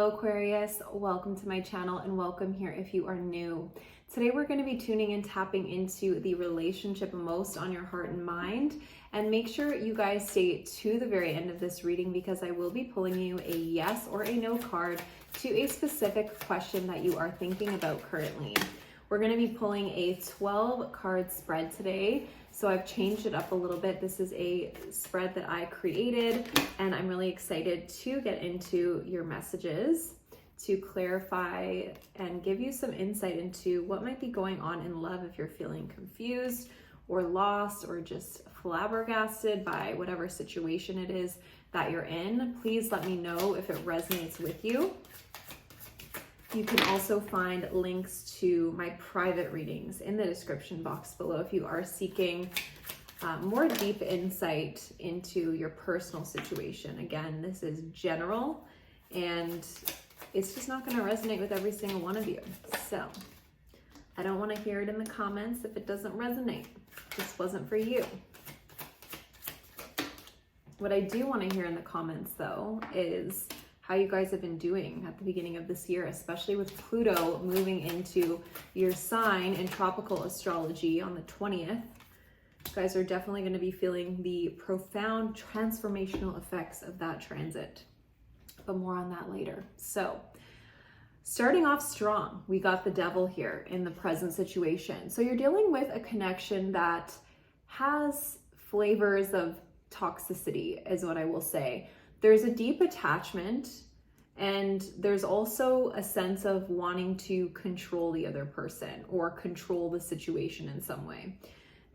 Hello Aquarius, welcome to my channel and welcome here if you are new. Today we're going to be tuning and tapping into the relationship most on your heart and mind, and make sure you guys stay to the very end of this reading because I will be pulling you a yes or a no card to a specific question that you are thinking about currently. We're going to be pulling a 12 card spread today. So I've changed it up a little bit. This is a spread that I created and I'm really excited to get into your messages to clarify and give you some insight into what might be going on in love if you're feeling confused or lost or just flabbergasted by whatever situation it is that you're in. Please let me know if it resonates with you. You can also find links to my private readings in the description box below if you are seeking more deep insight into your personal situation. Again, this is general and it's just not going to resonate with every single one of you. So I don't want to hear it in the comments if it doesn't resonate. This wasn't for you. What I do want to hear in the comments though is how you guys have been doing at the beginning of this year, especially with Pluto moving into your sign in tropical astrology on the 20th. You guys are definitely going to be feeling the profound transformational effects of that transit, but more on that later. So starting off strong, we got the devil here in the present situation. So you're dealing with a connection that has flavors of toxicity is what I will say. There's a deep attachment and there's also a sense of wanting to control the other person or control the situation in some way.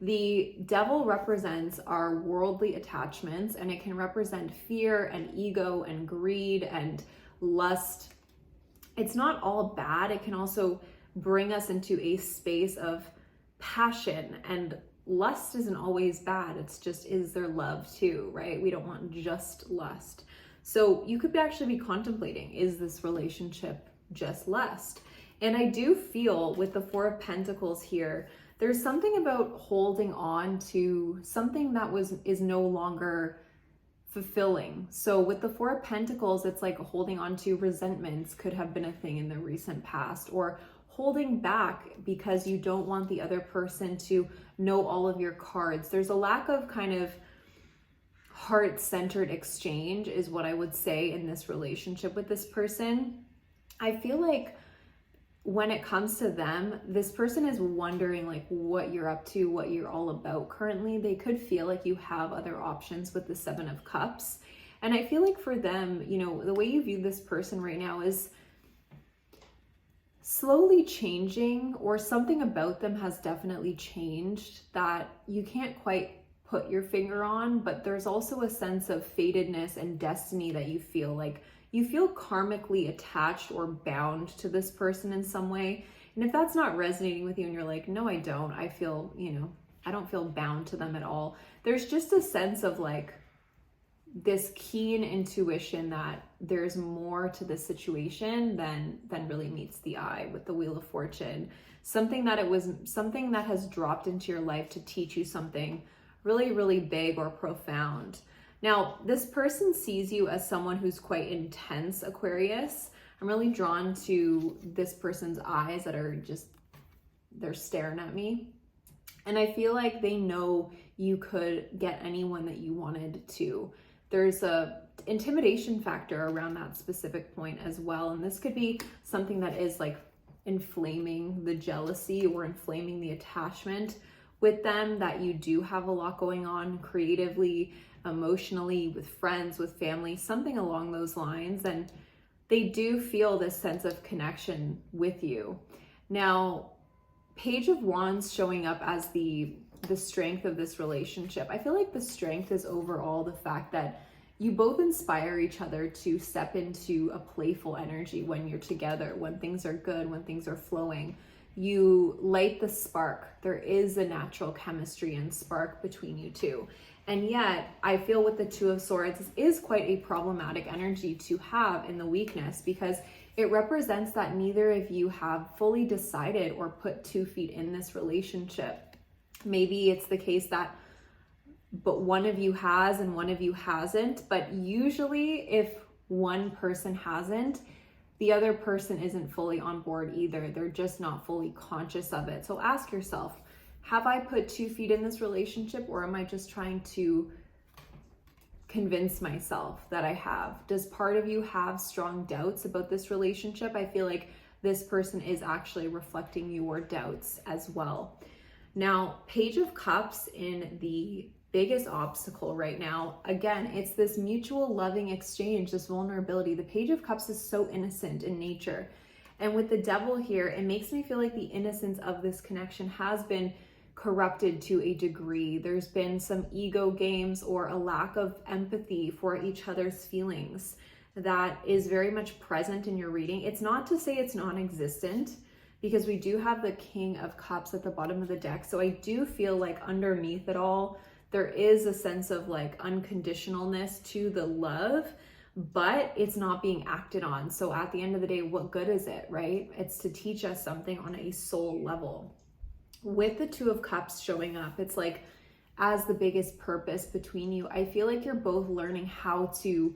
The devil represents our worldly attachments and it can represent fear and ego and greed and lust. It's not all bad. It can also bring us into a space of passion, and lust isn't always bad. It's just, is there love too, right? We don't want just lust. So you could actually be contemplating, is this relationship just lust? And I do feel with the Four of Pentacles here, there's something about holding on to something that is no longer fulfilling. So with the Four of Pentacles, it's like holding on to resentments could have been a thing in the recent past, or holding back because you don't want the other person to know all of your cards. There's a lack of kind of heart-centered exchange is what I would say in this relationship with this person. I feel like when it comes to them, this person is wondering like what you're up to, what you're all about currently. They could feel like you have other options with the Seven of Cups. And I feel like for them, you know, the way you view this person right now is slowly changing, or something about them has definitely changed that you can't quite put your finger on, but there's also a sense of fatedness and destiny that you feel like you feel karmically attached or bound to this person in some way. And if that's not resonating with you and you're like, no, I don't, I feel, you know, I don't feel bound to them at all. There's just a sense of like this keen intuition that there's more to this situation than really meets the eye with the Wheel of Fortune. Something that has dropped into your life to teach you something really, really big or profound. Now, this person sees you as someone who's quite intense, Aquarius. I'm really drawn to this person's eyes that are just, they're staring at me. And I feel like they know you could get anyone that you wanted to. There's a intimidation factor around that specific point as well. And this could be something that is like inflaming the jealousy or inflaming the attachment with them, that you do have a lot going on creatively, emotionally, with friends, with family, something along those lines. And they do feel this sense of connection with you. Now, Page of Wands showing up as the strength of this relationship. I feel like the strength is overall the fact that you both inspire each other to step into a playful energy when you're together, when things are good, when things are flowing. You light the spark. There is a natural chemistry and spark between you two. And yet, I feel with the Two of Swords is quite a problematic energy to have in the weakness, because it represents that neither of you have fully decided or put 2 feet in this relationship. Maybe it's the case that but one of you has and one of you hasn't. But usually if one person hasn't, the other person isn't fully on board either. They're just not fully conscious of it. So ask yourself, have I put 2 feet in this relationship, or am I just trying to convince myself that I have? Does part of you have strong doubts about this relationship? I feel like this person is actually reflecting your doubts as well. Now, Page of Cups in the biggest obstacle right now, again, it's this mutual loving exchange, this vulnerability. The Page of Cups is so innocent in nature. And with the Devil here, it makes me feel like the innocence of this connection has been corrupted to a degree. There's been some ego games or a lack of empathy for each other's feelings that is very much present in your reading. It's not to say it's non-existent, because we do have the King of Cups at the bottom of the deck. So I do feel like underneath it all, there is a sense of like unconditionalness to the love, but it's not being acted on. So at the end of the day, what good is it, right? It's to teach us something on a soul level. With the Two of Cups showing up, it's like as the biggest purpose between you, I feel like you're both learning how to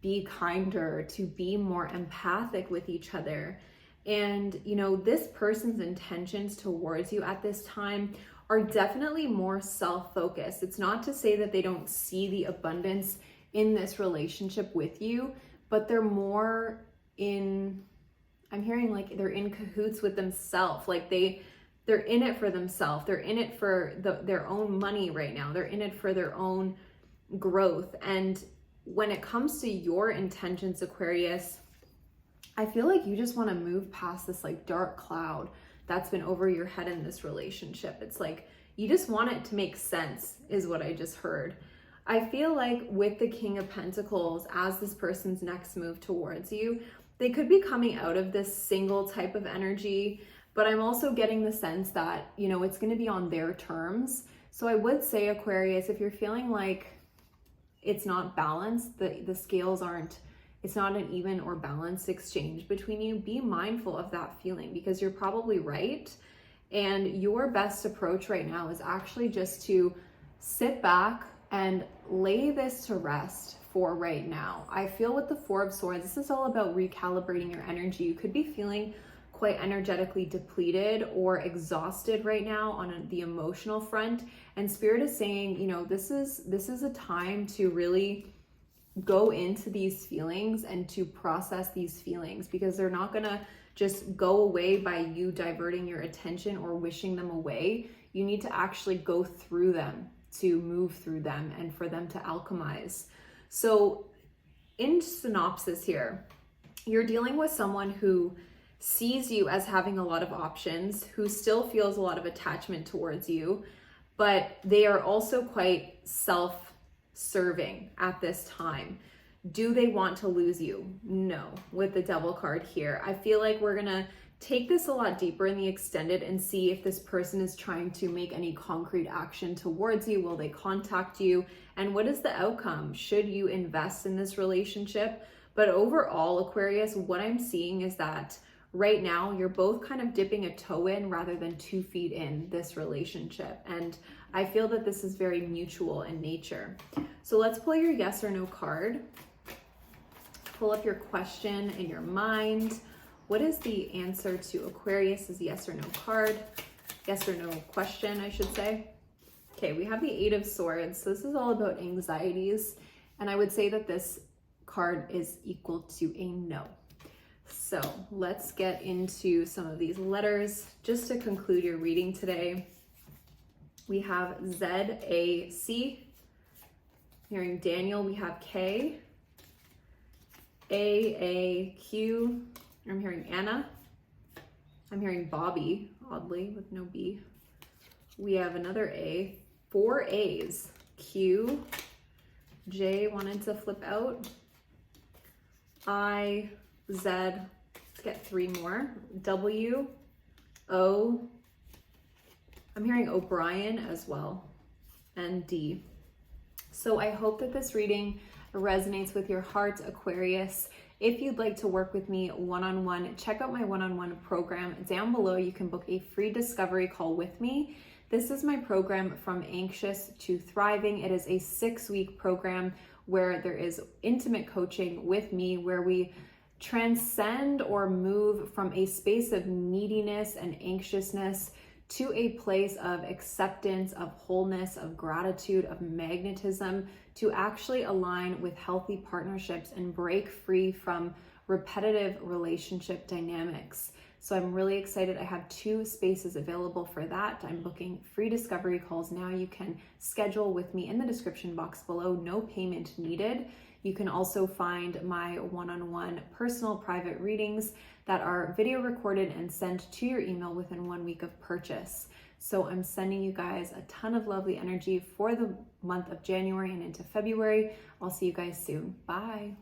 be kinder, to be more empathic with each other. And, you know, this person's intentions towards you at this time are definitely more self-focused. It's not to say that they don't see the abundance in this relationship with you, but they're more in, I'm hearing like they're in cahoots with themselves. Like they're in it for themselves. They're in it for their own money right now. They're in it for their own growth. And when it comes to your intentions, Aquarius, I feel like you just want to move past this like dark cloud that's been over your head in this relationship. It's like you just want it to make sense, is what I just heard. I feel like with the King of Pentacles, as this person's next move towards you, they could be coming out of this single type of energy, but I'm also getting the sense that, you know, it's going to be on their terms. So I would say, Aquarius, if you're feeling like it's not balanced, the scales aren't, it's not an even or balanced exchange between you, be mindful of that feeling, because you're probably right. And your best approach right now is actually just to sit back and lay this to rest for right now. I feel with the Four of Swords, this is all about recalibrating your energy. You could be feeling quite energetically depleted or exhausted right now on the emotional front. And Spirit is saying, you know, this is a time to really go into these feelings and to process these feelings, because they're not gonna just go away by you diverting your attention or wishing them away. You need to actually go through them to move through them and for them to alchemize. So in synopsis here, you're dealing with someone who sees you as having a lot of options, who still feels a lot of attachment towards you, but they are also quite self-serving at this time. Do they want to lose you? No. With the Devil card here, I feel like we're gonna take this a lot deeper in the extended and see if this person is trying to make any concrete action towards you. Will they contact you? And what is the outcome? Should you invest in this relationship? But overall, Aquarius, what I'm seeing is that right now you're both kind of dipping a toe in rather than 2 feet in this relationship. And I feel that this is very mutual in nature. So let's pull your yes or no card. Pull up your question in your mind. What is the answer to Aquarius's yes or no card? Yes or no question, I should say. Okay, we have the Eight of Swords. So this is all about anxieties. And I would say that this card is equal to a no. So let's get into some of these letters. Just to conclude your reading today, we have Z, A, C. Hearing Daniel, we have K. A, Q. I'm hearing Anna. I'm hearing Bobby, oddly, with no B. We have another A. 4 A's. Q. J wanted to flip out. I, Z. Let's get 3 more. W. O. I'm hearing O'Brien as well. And D. So I hope that this reading resonates with your heart, Aquarius. If you'd like to work with me one-on-one, check out my one-on-one program. Down below, you can book a free discovery call with me. This is my program From Anxious to Thriving. It is a 6-week program where there is intimate coaching with me, where we transcend or move from a space of neediness and anxiousness to a place of acceptance, of wholeness, of gratitude, of magnetism, to actually align with healthy partnerships and break free from repetitive relationship dynamics. So I'm really excited. I have 2 spaces available for that. I'm booking free discovery calls now. You can schedule with me in the description box below, no payment needed. You can also find my one-on-one personal private readings that are video recorded and sent to your email within 1 week of purchase. So I'm sending you guys a ton of lovely energy for the month of January and into February. I'll see you guys soon. Bye.